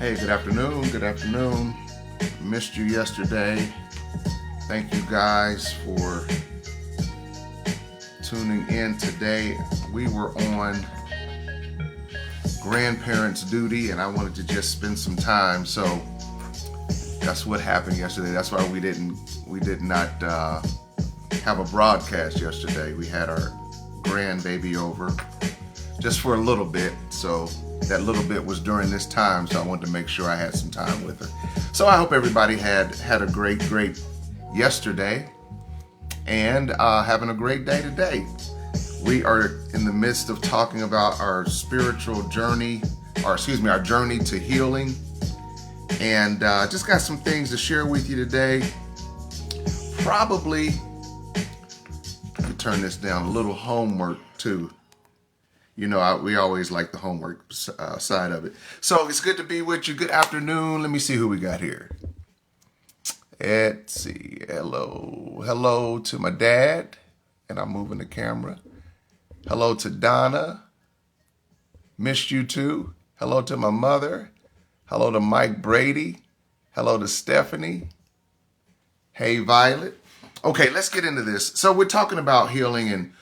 Hey, good afternoon. Good afternoon. Missed you yesterday. Thank you guys for tuning in today. We were on grandparents' duty and I wanted to just spend some time. So that's what happened yesterday. That's why we did not have a broadcast yesterday. We had our grandbaby over just for a little bit. So that little bit was during this time, so I wanted to make sure I had some time with her. So I hope everybody had a great yesterday and having a great day today. We are in the midst of talking about our spiritual journey, our journey to healing, and just got some things to share with you today. Probably, I could turn this down, a little homework too. You know, we always like the homework side of it. So it's good to be with you. Good afternoon. Let me see who we got here. Let's see. Hello to my dad. And I'm moving the camera. Hello to Donna. Missed you too. Hello to my mother. Hello to Mike Brady. Hello to Stephanie. Hey, Violet. Okay, let's get into this. So we're talking about healing, and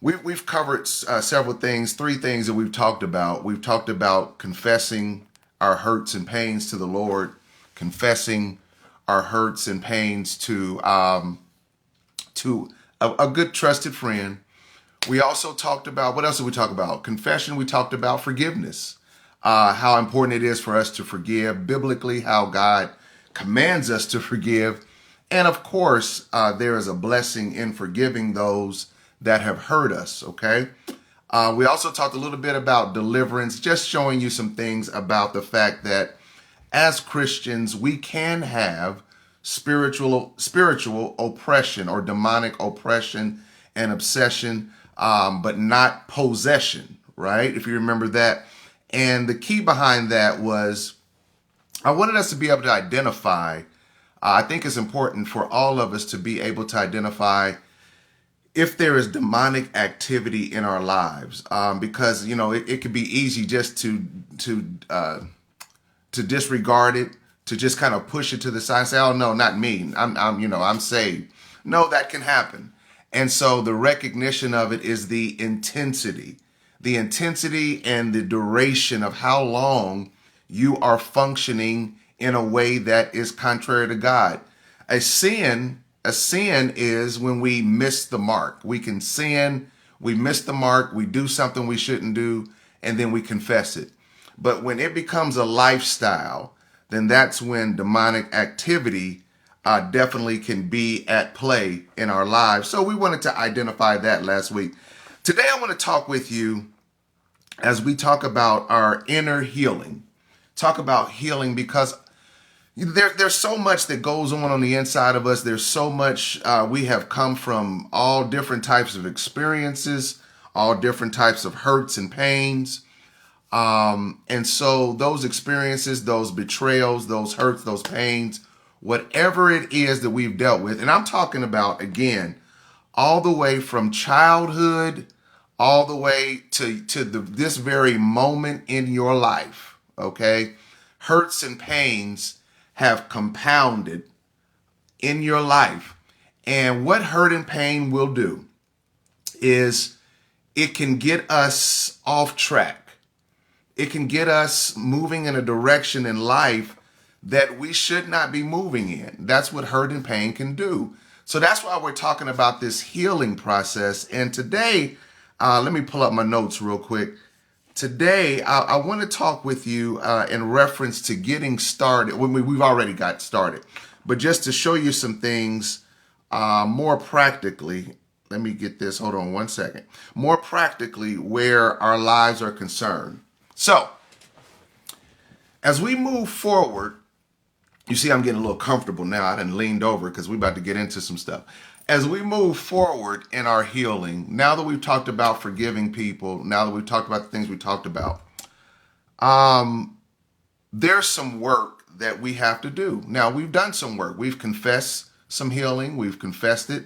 we've covered several things, 3 things that we've talked about. We've talked about confessing our hurts and pains to the Lord, confessing our hurts and pains to a good trusted friend. We also talked about, what else did we talk about? Confession. We talked about forgiveness, how important it is for us to forgive, biblically, how God commands us to forgive. And of course, there is a blessing in forgiving those that have hurt us, okay? We also talked a little bit about deliverance, just showing you some things about the fact that as Christians, we can have spiritual oppression or demonic oppression and obsession, but not possession, right? If you remember that. And the key behind that was I wanted us to be able to identify, I think it's important for all of us to be able to identify if there is demonic activity in our lives, because, you know, it could be easy just to disregard it, to just kind of push it to the side and say, oh no, not me. I'm saved. No, that can happen. And so the recognition of it is the intensity and the duration of how long you are functioning in a way that is contrary to God. A sin is when we miss the mark. We can sin, we miss the mark, we do something we shouldn't do, and then we confess it. But when it becomes a lifestyle, then that's when demonic activity definitely can be at play in our lives. So we wanted to identify that last week. Today I want to talk with you as we talk about our inner healing. Talk about healing because there's so much that goes on the inside of us. There's so much, we have come from all different types of experiences, all different types of hurts and pains. And so those experiences, those betrayals, those hurts, those pains, whatever it is that we've dealt with, and I'm talking about, again, all the way from childhood, all the way to this very moment in your life, okay? Hurts and pains have compounded in your life. And what hurt and pain will do is it can get us off track. It can get us moving in a direction in life that we should not be moving in. That's what hurt and pain can do. So that's why we're talking about this healing process. And today, let me pull up my notes real quick. Today, I want to talk with you in reference to getting started. We've already got started, but just to show you some things more practically. Let me get this. Hold on one second. More practically where our lives are concerned. So, as we move forward, you see I'm getting a little comfortable now. I done leaned over because we're about to get into some stuff. As we move forward in our healing, now that we've talked about forgiving people, now that we've talked about the things we talked about, there's some work that we have to do. Now, we've done some work. We've confessed some healing. We've confessed it.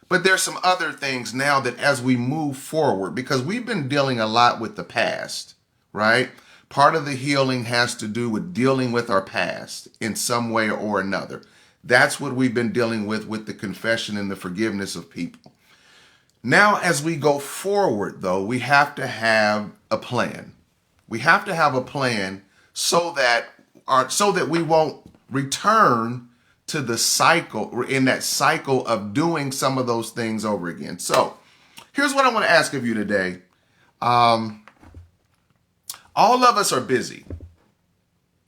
But there's some other things now that as we move forward, because we've been dealing a lot with the past, right? Part of the healing has to do with dealing with our past in some way or another. That's what we've been dealing with the confession and the forgiveness of people. Now, as we go forward, though, we have to have a plan. We have to have a plan so that we won't return to the cycle, in that cycle of doing some of those things over again. So here's what I want to ask of you today. All of us are busy.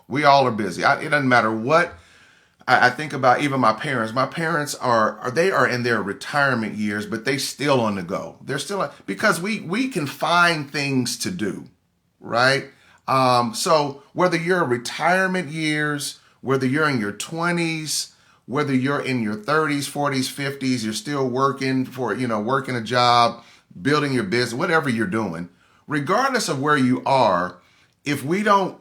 We all are busy. It doesn't matter what. I think about even my parents. My parents are in their retirement years, but they still on the go. They're still because we can find things to do, right? So whether you're in retirement years, whether you're in your 20s, whether you're in your 30s, 40s, 50s, you're still working working a job, building your business, whatever you're doing, regardless of where you are, if we don't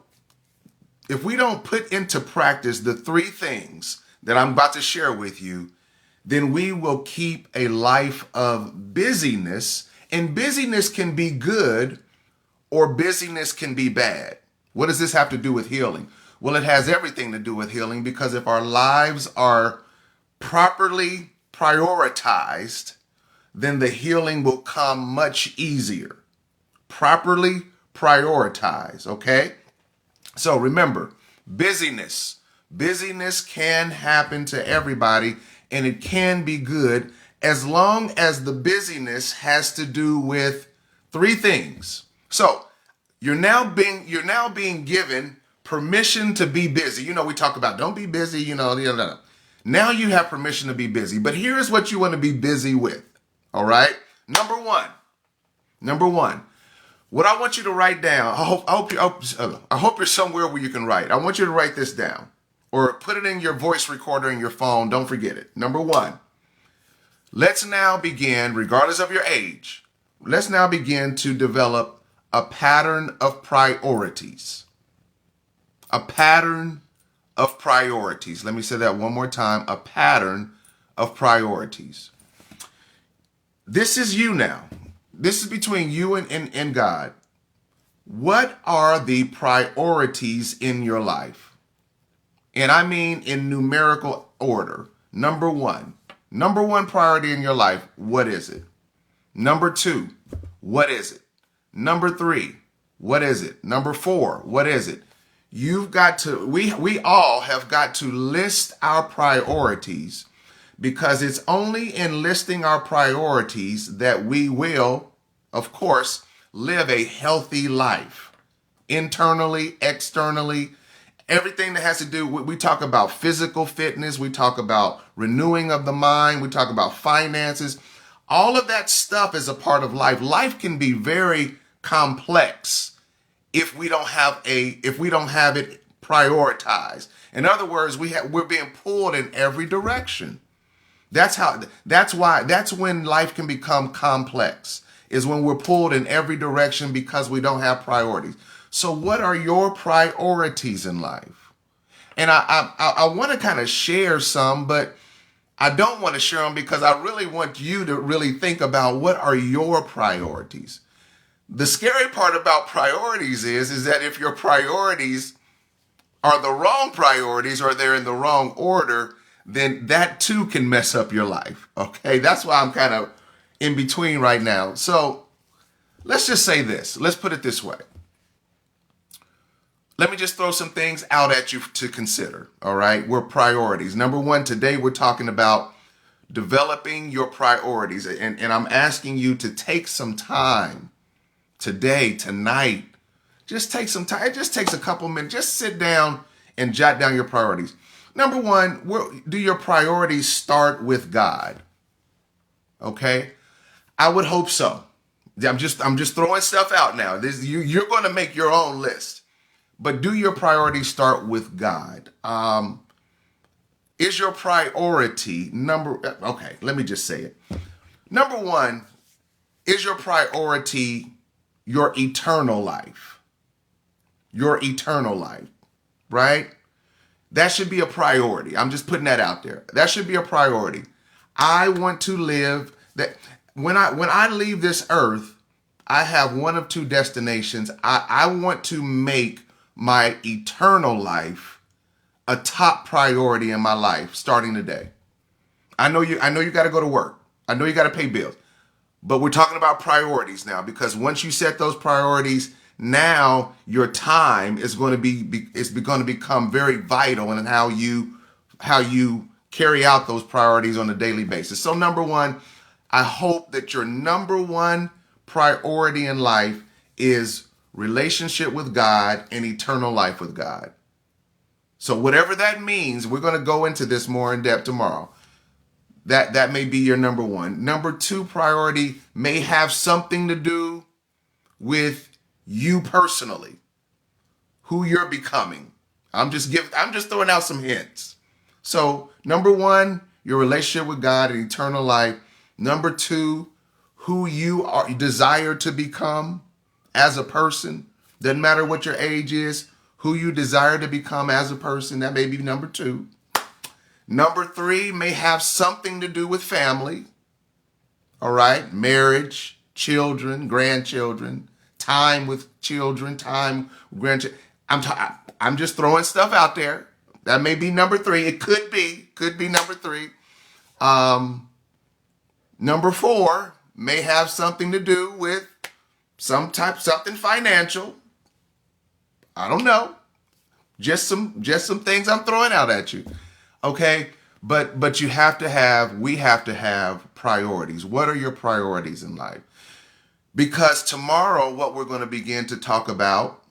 put into practice the three things that I'm about to share with you, then we will keep a life of busyness. And busyness can be good or busyness can be bad. What does this have to do with healing? Well, it has everything to do with healing, because if our lives are properly prioritized, then the healing will come much easier. Properly prioritized, okay? So remember, busyness can happen to everybody, and it can be good as long as the busyness has to do with three things. So you're now being given permission to be busy. We talk about don't be busy, Now you have permission to be busy. But here's what you want to be busy with. All right? Number one. What I want you to write down, I hope you're somewhere where you can write. I want you to write this down or put it in your voice recorder in your phone. Don't forget it. Number one, let's now begin, regardless of your age, let's now begin to develop a pattern of priorities. A pattern of priorities. Let me say that one more time. A pattern of priorities. This is you now. This is between you and God. What are the priorities in your life? And I mean in numerical order. Number one priority in your life, what is it? Number two, what is it? Number three, what is it? Number four, what is it? You've got to, we all have got to list our priorities, because it's only in listing our priorities that we will, of course, live a healthy life. Internally, externally, everything that has to do with, we talk about physical fitness, we talk about renewing of the mind, we talk about finances. All of that stuff is a part of life. Life can be very complex if we don't have it prioritized. In other words, we're being pulled in every direction. That's when life can become complex, is when we're pulled in every direction because we don't have priorities. So what are your priorities in life? And I want to kind of share some, but I don't want to share them because I really want you to really think about what are your priorities. The scary part about priorities is that if your priorities are the wrong priorities or they're in the wrong order, then that too can mess up your life. Okay, that's why I'm kind of in between right now. So let's just say this. Let's put it this way. Let me just throw some things out at you to consider. All right, we're priorities. Number one, today we're talking about developing your priorities. And I'm asking you to take some time today, tonight. Just take some time. It just takes a couple minutes. Just sit down and jot down your priorities. Number one, do your priorities start with God? Okay, I would hope so. I'm just throwing stuff out now. You're going to make your own list, but do your priorities start with God? Is your priority okay, let me just say it. Number one, is your priority your eternal life? Your eternal life, right? That should be a priority. I'm just putting that out there. That should be a priority. I want to live that when I leave this earth, I have one of two destinations. I want to make my eternal life a top priority in my life starting today. I know you got to go to work. I know you got to pay bills. But we're talking about priorities now, because once you set those priorities, now your time is going to going to become very vital in how you carry out those priorities on a daily basis. So number one, I hope that your number one priority in life is relationship with God and eternal life with God. So whatever that means, we're going to go into this more in depth tomorrow. That may be your number one. Number two priority may have something to do with you personally, who you're becoming. I'm just throwing out some hints. So number one, your relationship with God and eternal life. Number two, who you desire to become as a person. Doesn't matter what your age is, who you desire to become as a person. That may be number two. Number three may have something to do with family. All right. Marriage, children, grandchildren, time with children, time with grandchildren. I'm just throwing stuff out there. That may be number three. It could be number three. Number four may have something to do with something financial. I don't know. Just some things I'm throwing out at you. Okay, but we have to have priorities. What are your priorities in life? Because tomorrow, what we're going to begin to talk about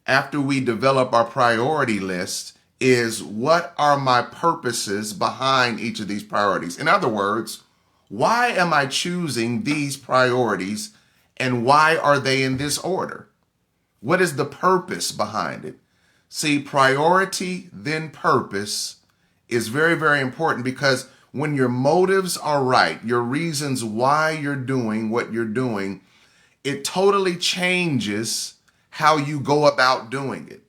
after we develop our priority list is, what are my purposes behind each of these priorities? In other words, why am I choosing these priorities, and why are they in this order? What is the purpose behind it? See, priority, then purpose is very, very important, because when your motives are right, your reasons why you're doing what you're doing, it totally changes how you go about doing it.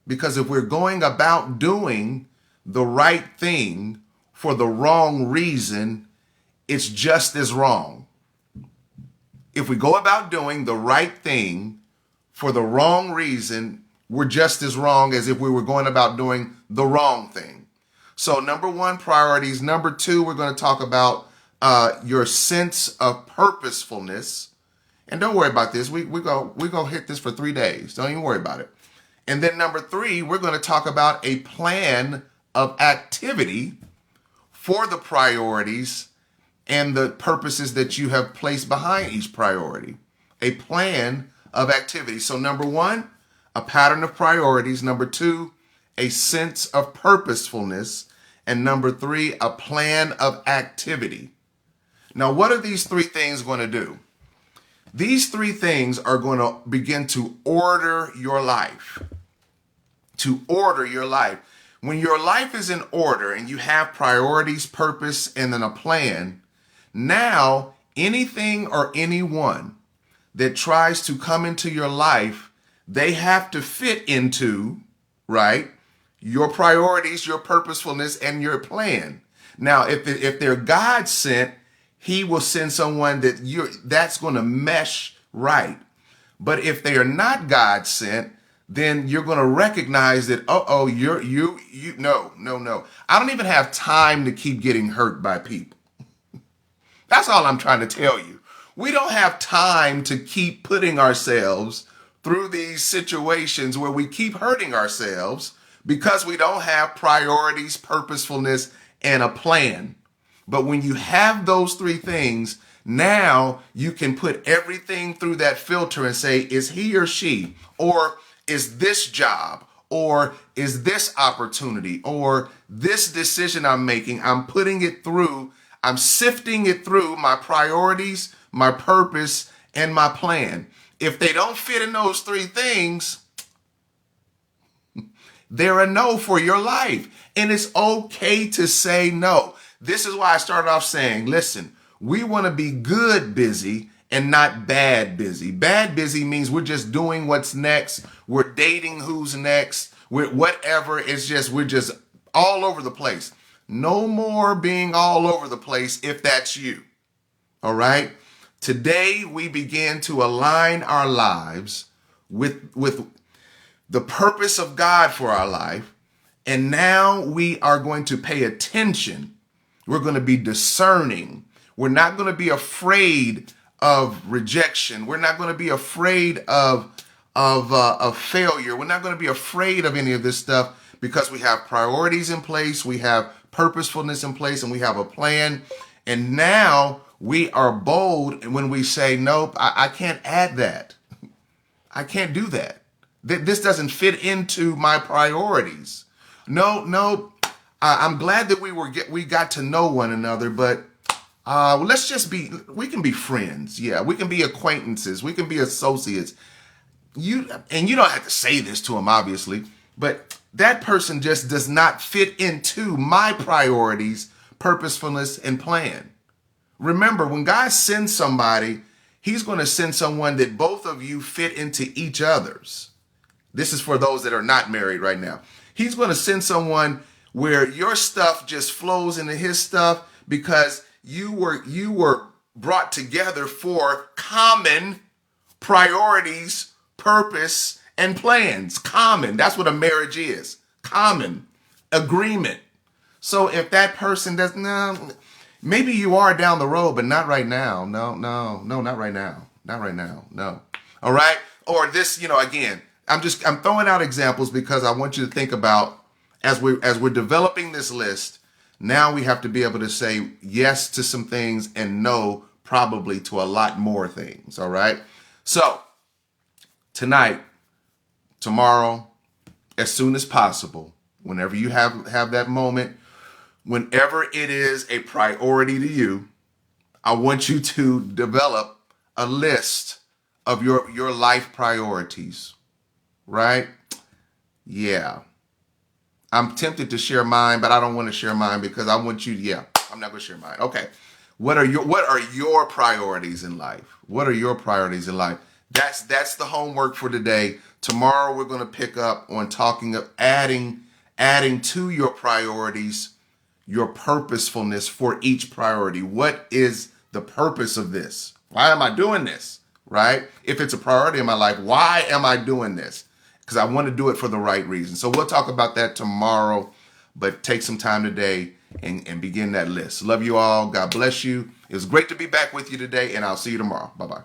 Because if we're going about doing the right thing for the wrong reason, it's just as wrong. If we go about doing the right thing for the wrong reason, we're just as wrong as if we were going about doing the wrong thing. So number one, priorities. Number two, we're going to talk about your sense of purposefulness. And don't worry about this. We're going to hit this for 3 days. Don't even worry about it. And then number three, we're going to talk about a plan of activity for the priorities and the purposes that you have placed behind each priority. A plan of activity. So number one, a pattern of priorities. Number two, a sense of purposefulness. And number three, a plan of activity. Now, what are these three things going to do? These three things are going to begin to order your life. To order your life. When your life is in order and you have priorities, purpose, and then a plan, now anything or anyone that tries to come into your life, they have to fit into, right, your priorities, your purposefulness, and your plan. Now, if they're God sent, he will send someone that's going to mesh right. But if they are not God sent, then you're going to recognize that, no. I don't even have time to keep getting hurt by people. That's all I'm trying to tell you. We don't have time to keep putting ourselves through these situations where we keep hurting ourselves because we don't have priorities, purposefulness, and a plan. But when you have those three things, now you can put everything through that filter and say, is he or she, or is this job, or is this opportunity, or this decision I'm making, I'm putting it through, I'm sifting it through my priorities, my purpose, and my plan. If they don't fit in those three things, they're a no for your life. And it's okay to say no. This is why I started off saying, listen, we want to be good busy and not bad busy. Bad busy means we're just doing what's next. We're dating who's next. We're whatever. We're just all over the place. No more being all over the place if that's you. All right. Today, we begin to align our lives with the purpose of God for our life. And now we are going to pay attention. We're going to be discerning. We're not going to be afraid of rejection. We're not going to be afraid of failure. We're not going to be afraid of any of this stuff because we have priorities in place. We have purposefulness in place, and we have a plan. And now we are bold when we say, nope, I can't add that. I can't do that. This doesn't fit into my priorities. No. I'm glad that we got to know one another, but let's just we can be friends. Yeah, we can be acquaintances. We can be associates. You don't have to say this to them, obviously, but that person just does not fit into my priorities, purposefulness, and plan. Remember, when God sends somebody, he's going to send someone that both of you fit into each other's. This is for those that are not married right now. He's going to send someone where your stuff just flows into his stuff because you were brought together for common priorities, purpose, and plans. Common. That's what a marriage is. Common agreement. So if that person doesn't, maybe you are down the road, but not right now. No, not right now. Not right now. No. All right. Or this, again, I'm throwing out examples because I want you to think about as we're developing this list. Now we have to be able to say yes to some things and no probably to a lot more things. All right. So tonight, tomorrow, as soon as possible, whenever you have that moment, whenever it is a priority to you, I want you to develop a list of your life priorities, right? Yeah. I'm tempted to share mine, but I don't want to share mine because I want you, I'm not going to share mine. Okay. What are your priorities in life? What are your priorities in life? That's the homework for today. Tomorrow we're going to pick up on talking of adding to your priorities, your purposefulness for each priority. What is the purpose of this? Why am I doing this? Right? If it's a priority in my life, why am I doing this? Because I want to do it for the right reason. So we'll talk about that tomorrow, but take some time today and begin that list. Love you all. God bless you. It was great to be back with you today, and I'll see you tomorrow. Bye-bye.